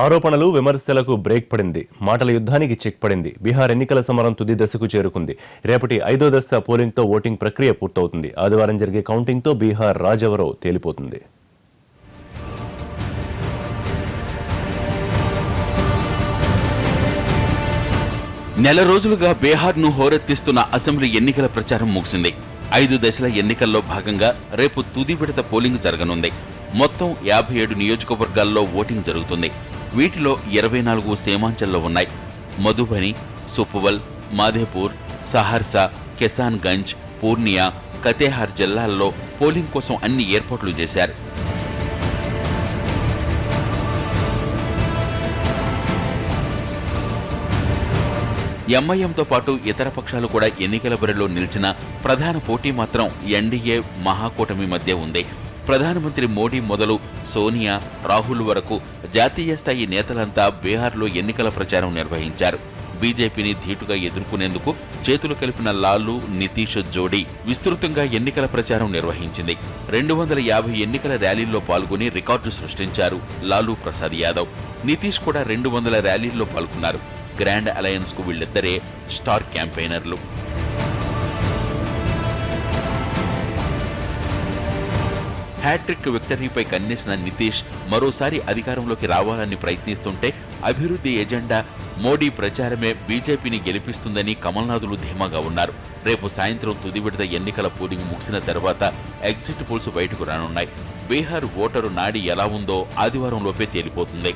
ఆరోపణలు విమర్శలకు బ్రేక్ పడింది. మాటల యుద్ధానికి చెక్ పడింది. బీహార్ ఎన్నికల సమరం తుది దశకు చేరుకుంది. రేపటి 5వ దశ పోలింగ్తో ఓటింగ్ ప్రక్రియ పూర్తవుతుంది. ఆదివారం జరిగే కౌంటింగ్తో బీహార్ రాజెవరో తేలిపోతుంది. నెల రోజులుగా బీహార్ను హోరెత్తిస్తున్న అసెంబ్లీ ఎన్నికల ప్రచారం ముగిసింది. 5 దశల ఎన్నికల్లో భాగంగా రేపు తుది విడత పోలింగ్ జరగనుంది. మొత్తం 57 నియోజకవర్గాల్లో ఓటింగ్ జరుగుతుంది. వీటిలో 24 సీమాంచల్లో ఉన్నాయి. మధుబని, సుపువల్, మాధేపూర్, సహర్సా, కిసాన్గంజ్, పూర్నియా, కతేహార్ జిల్లాల్లో పోలింగ్ కోసం అన్ని ఏర్పాట్లు చేశారు. ఎంఐఎంతో పాటు ఇతర పక్షాలు కూడా ఎన్నికల బరిలో నిలిచిన ప్రధాన పోటీ మాత్రం ఎన్డీఏ మహాకూటమి మధ్య ఉంది. ప్రధానమంత్రి మోడీ మొదలు సోనియా, రాహుల్ వరకు జాతీయ స్థాయి నేతలంతా బీహార్లో ఎన్నికల ప్రచారం నిర్వహించారు. బీజేపీని ధీటుగా ఎదుర్కొనేందుకు చేతులు కలిపిన లాలూ, నితీష్ జోడీ విస్తృతంగా ఎన్నికల ప్రచారం నిర్వహించింది. 250 ఎన్నికల ర్యాలీల్లో పాల్గొని రికార్డు సృష్టించారు లాలూ ప్రసాద్ యాదవ్. నితీష్ కూడా 200 ర్యాలీల్లో పాల్గొన్నారు. గ్రాండ్ అలయన్స్ కు వీళ్ళిద్దరే స్టార్ క్యాంపెయినర్లు. హ్యాట్రిక్ విక్టరీపై కన్నేసిన నితీష్ మరోసారి అధికారంలోకి రావాలని ప్రయత్నిస్తుంటే అభివృద్ధి ఎజెండా, మోడీ ప్రచారమే బీజేపీని గెలిపిస్తుందని కమల్నాథులు ధీమాగా ఉన్నారు. రేపు సాయంత్రం తుది విడత ఎన్నికల పోలింగ్ ముగిసిన తర్వాత ఎగ్జిట్ పోల్స్ బయటకు రానున్నాయి. బీహార్ ఓటరు నాడి ఎలా ఉందో ఆదివారంలోపే తేలిపోతుంది.